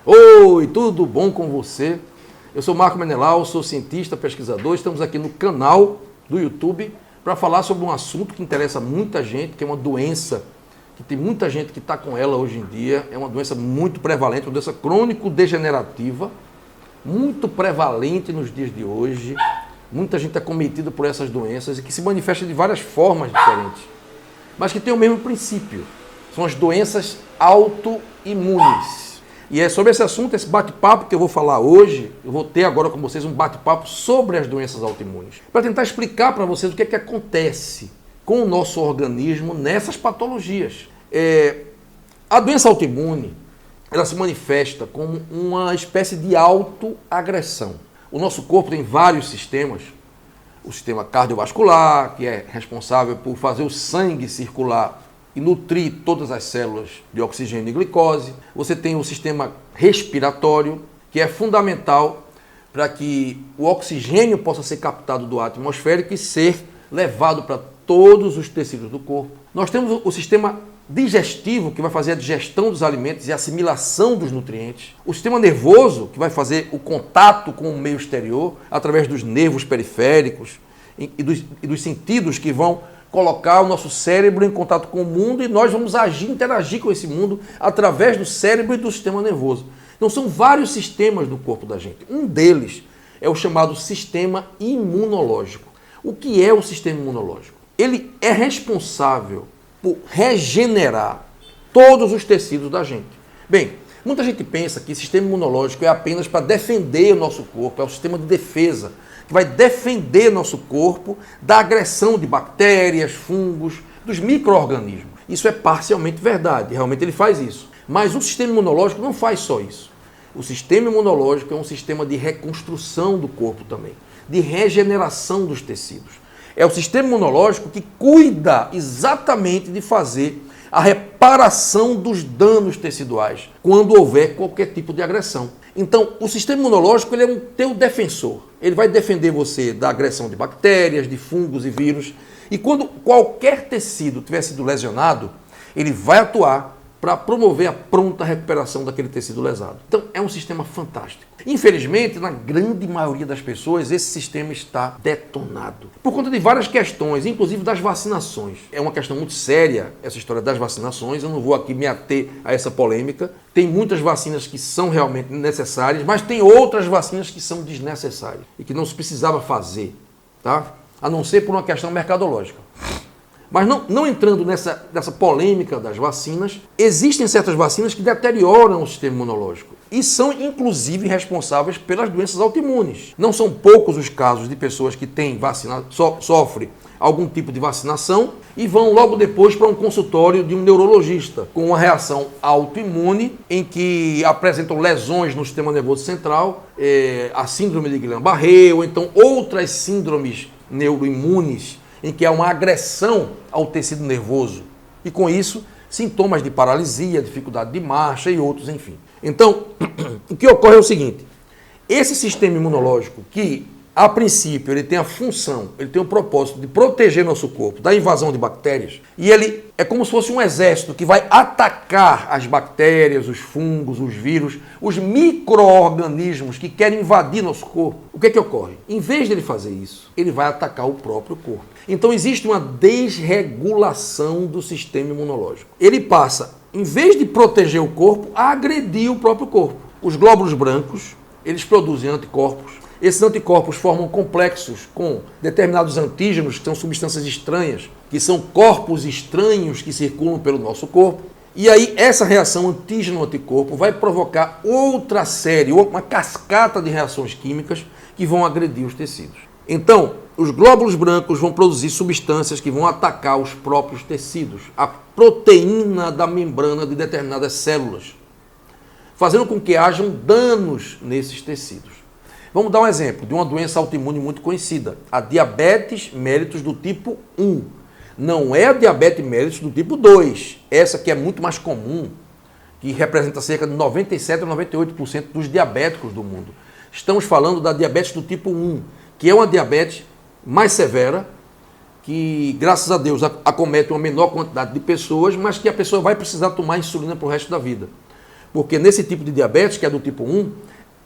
Oi, tudo bom com você? Eu sou Marco Menelau, sou cientista, pesquisador. Estamos aqui no canal do YouTube para falar sobre um assunto que interessa muita gente, que é uma doença que tem muita gente que está com ela hoje em dia. É uma doença muito prevalente, uma doença crônico-degenerativa, muito prevalente nos dias de hoje. Muita gente é cometida por essas doenças e que se manifesta de várias formas diferentes, mas que tem o mesmo princípio. São as doenças autoimunes. E é sobre esse assunto, esse bate-papo que eu vou falar hoje. Eu vou ter agora com vocês um bate-papo sobre as doenças autoimunes, para tentar explicar para vocês o que é que acontece com o nosso organismo nessas patologias. A doença autoimune, ela se manifesta como uma espécie de autoagressão. O nosso corpo tem vários sistemas. O sistema cardiovascular, que é responsável por fazer o sangue circular e nutrir todas as células de oxigênio e glicose. Você tem o sistema respiratório, que é fundamental para que o oxigênio possa ser captado do ar atmosférico e ser levado para todos os tecidos do corpo. Nós temos o sistema digestivo, que vai fazer a digestão dos alimentos e a assimilação dos nutrientes. O sistema nervoso, que vai fazer o contato com o meio exterior através dos nervos periféricos e dos sentidos que vão colocar o nosso cérebro em contato com o mundo, e nós vamos interagir com esse mundo através do cérebro e do sistema nervoso. Então são vários sistemas no corpo da gente. Um deles é o chamado sistema imunológico. O que é o sistema imunológico? Ele é responsável por regenerar todos os tecidos da gente. Bem, muita gente pensa que o sistema imunológico é apenas para defender o nosso corpo, é o sistema de defesa, que vai defender nosso corpo da agressão de bactérias, fungos, dos micro-organismos. Isso é parcialmente verdade, realmente ele faz isso. Mas o sistema imunológico não faz só isso. O sistema imunológico é um sistema de reconstrução do corpo também, de regeneração dos tecidos. É o sistema imunológico que cuida exatamente de fazer a reparação dos danos teciduais quando houver qualquer tipo de agressão. Então, o sistema imunológico ele é um teu defensor. Ele vai defender você da agressão de bactérias, de fungos e vírus. E quando qualquer tecido tiver sido lesionado, ele vai atuar para promover a pronta recuperação daquele tecido lesado. Então, é um sistema fantástico. Infelizmente, na grande maioria das pessoas, esse sistema está detonado. Por conta de várias questões, inclusive das vacinações. É uma questão muito séria essa história das vacinações. Eu não vou aqui me ater a essa polêmica. Tem muitas vacinas que são realmente necessárias, mas tem outras vacinas que são desnecessárias e que não se precisava fazer, tá? A não ser por uma questão mercadológica. Mas não entrando nessa polêmica das vacinas, existem certas vacinas que deterioram o sistema imunológico e são, inclusive, responsáveis pelas doenças autoimunes. Não são poucos os casos de pessoas que têm sofrem algum tipo de vacinação e vão logo depois para um consultório de um neurologista com uma reação autoimune em que apresentam lesões no sistema nervoso central, a síndrome de Guillain-Barré ou então outras síndromes neuroimunes em que há uma agressão ao tecido nervoso. E com isso, sintomas de paralisia, dificuldade de marcha e outros, enfim. Então, o que ocorre é o seguinte: esse sistema imunológico que, a princípio, ele tem a função, ele tem o propósito de proteger nosso corpo da invasão de bactérias, e ele é como se fosse um exército que vai atacar as bactérias, os fungos, os vírus, os micro-organismos que querem invadir nosso corpo. O que é que ocorre? Em vez de ele fazer isso, ele vai atacar o próprio corpo. Então existe uma desregulação do sistema imunológico. Ele passa, em vez de proteger o corpo, a agredir o próprio corpo. Os glóbulos brancos, eles produzem anticorpos. Esses anticorpos formam complexos com determinados antígenos, que são substâncias estranhas, que são corpos estranhos que circulam pelo nosso corpo. E aí essa reação antígeno-anticorpo vai provocar outra série, uma cascata de reações químicas que vão agredir os tecidos. Então, os glóbulos brancos vão produzir substâncias que vão atacar os próprios tecidos, a proteína da membrana de determinadas células, fazendo com que hajam danos nesses tecidos. Vamos dar um exemplo de uma doença autoimune muito conhecida, a diabetes mellitus do tipo 1. Não é a diabetes mellitus do tipo 2, essa que é muito mais comum, que representa cerca de 97 a 98% dos diabéticos do mundo. Estamos falando da diabetes do tipo 1, que é uma diabetes mais severa, que, graças a Deus, acomete uma menor quantidade de pessoas, mas que a pessoa vai precisar tomar insulina para o resto da vida. Porque nesse tipo de diabetes, que é do tipo 1,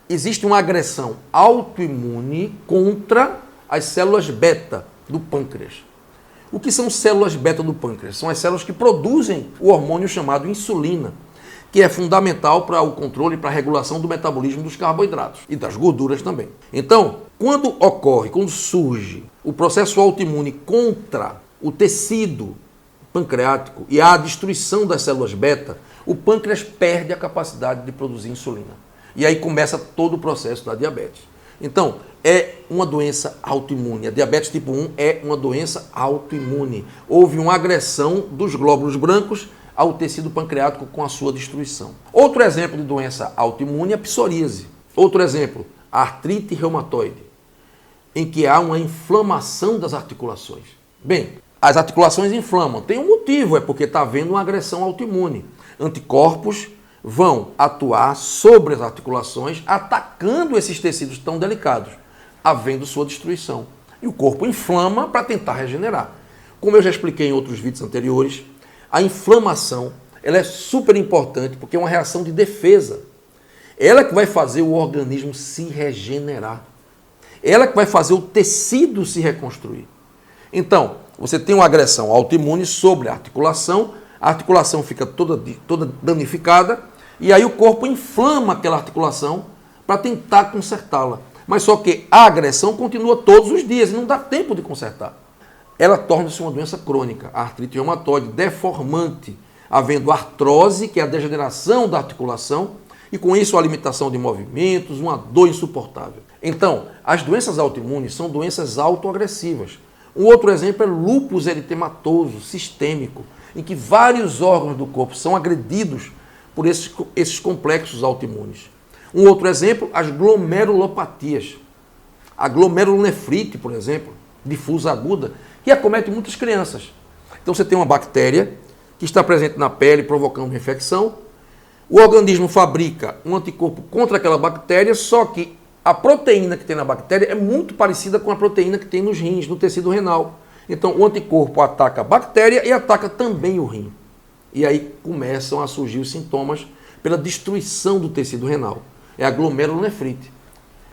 existe uma agressão autoimune contra as células beta do pâncreas. O que são células beta do pâncreas? São as células que produzem o hormônio chamado insulina, que é fundamental para o controle e para a regulação do metabolismo dos carboidratos e das gorduras também. Então, quando surge o processo autoimune contra o tecido pancreático e a destruição das células beta, o pâncreas perde a capacidade de produzir insulina. E aí começa todo o processo da diabetes. Então, é uma doença autoimune. A diabetes tipo 1 é uma doença autoimune. Houve uma agressão dos glóbulos brancos ao tecido pancreático com a sua destruição. Outro exemplo de doença autoimune é a psoríase. Outro exemplo, a artrite reumatoide, em que há uma inflamação das articulações. Bem, as articulações inflamam. Tem um motivo, é porque está havendo uma agressão autoimune. Anticorpos vão atuar sobre as articulações, atacando esses tecidos tão delicados, havendo sua destruição. E o corpo inflama para tentar regenerar. Como eu já expliquei em outros vídeos anteriores, a inflamação ela é super importante porque é uma reação de defesa. Ela que vai fazer o organismo se regenerar. Ela que vai fazer o tecido se reconstruir. Então, você tem uma agressão autoimune sobre a articulação fica toda danificada, e aí o corpo inflama aquela articulação para tentar consertá-la. Mas só que a agressão continua todos os dias e não dá tempo de consertar. Ela torna-se uma doença crônica, a artrite reumatoide, deformante, havendo artrose, que é a degeneração da articulação, e com isso a limitação de movimentos, uma dor insuportável. Então, as doenças autoimunes são doenças autoagressivas. Um outro exemplo é lúpus eritematoso, sistêmico, em que vários órgãos do corpo são agredidos por esses complexos autoimunes. Um outro exemplo, as glomerulopatias. A glomerulonefrite, por exemplo, difusa aguda, que acomete muitas crianças. Então você tem uma bactéria que está presente na pele, provocando uma infecção. O organismo fabrica um anticorpo contra aquela bactéria, só que a proteína que tem na bactéria é muito parecida com a proteína que tem nos rins, no tecido renal. Então, o anticorpo ataca a bactéria e ataca também o rim. E aí começam a surgir os sintomas pela destruição do tecido renal. É a glomerulonefrite.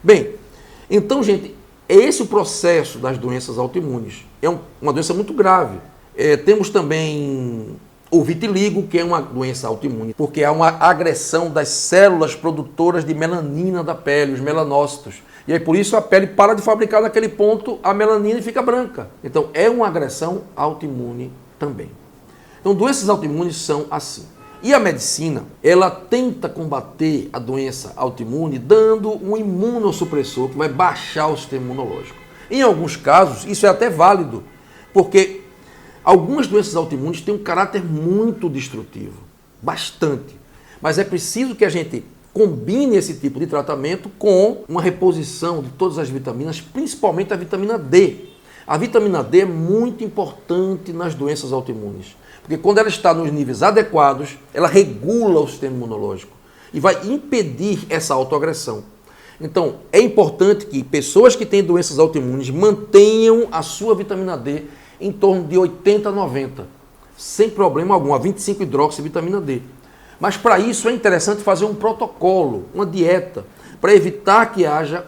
Bem, então, gente, é esse o processo das doenças autoimunes. É uma doença muito grave. Temos também o vitiligo, que é uma doença autoimune, porque há uma agressão das células produtoras de melanina da pele, os melanócitos. E aí, por isso, a pele para de fabricar naquele ponto a melanina e fica branca. Então, é uma agressão autoimune também. Então, doenças autoimunes são assim. E a medicina, ela tenta combater a doença autoimune dando um imunossupressor que vai baixar o sistema imunológico. Em alguns casos, isso é até válido, porque algumas doenças autoimunes têm um caráter muito destrutivo, bastante. Mas é preciso que a gente combine esse tipo de tratamento com uma reposição de todas as vitaminas, principalmente a vitamina D. A vitamina D é muito importante nas doenças autoimunes, porque quando ela está nos níveis adequados, ela regula o sistema imunológico e vai impedir essa autoagressão. Então, é importante que pessoas que têm doenças autoimunes mantenham a sua vitamina D em torno de 80 a 90, sem problema algum, a 25-hidroxivitamina D. Mas para isso é interessante fazer um protocolo, uma dieta, para evitar que haja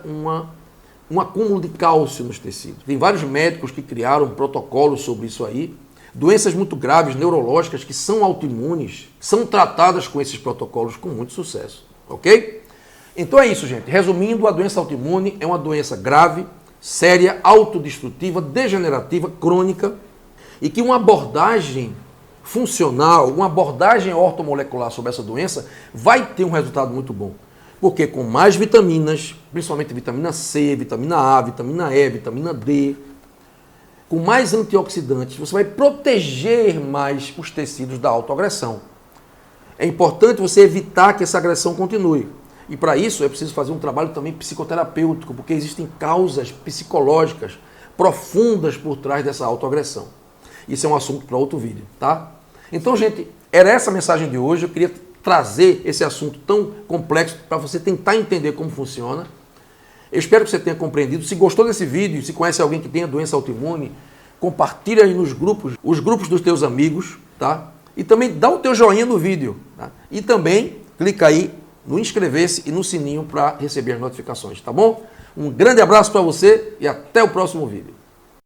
um acúmulo de cálcio nos tecidos. Tem vários médicos que criaram protocolos sobre isso aí. Doenças muito graves, neurológicas, que são autoimunes, são tratadas com esses protocolos com muito sucesso, ok? Então é isso, gente. Resumindo, a doença autoimune é uma doença grave, séria, autodestrutiva, degenerativa, crônica, e que uma abordagem funcional, uma abordagem ortomolecular sobre essa doença vai ter um resultado muito bom. Porque com mais vitaminas, principalmente vitamina C, vitamina A, vitamina E, vitamina D, com mais antioxidantes, você vai proteger mais os tecidos da autoagressão. É importante você evitar que essa agressão continue. E para isso é preciso fazer um trabalho também psicoterapêutico, porque existem causas psicológicas profundas por trás dessa autoagressão. Isso é um assunto para outro vídeo, tá? Então, gente, era essa a mensagem de hoje. Eu queria trazer esse assunto tão complexo para você tentar entender como funciona. Eu espero que você tenha compreendido. Se gostou desse vídeo, se conhece alguém que tenha doença autoimune, compartilha aí nos grupos, os grupos dos teus amigos, tá? E também dá o teu joinha no vídeo, tá? E também clica aí no inscrever-se e no sininho para receber as notificações, tá bom? Um grande abraço para você e até o próximo vídeo.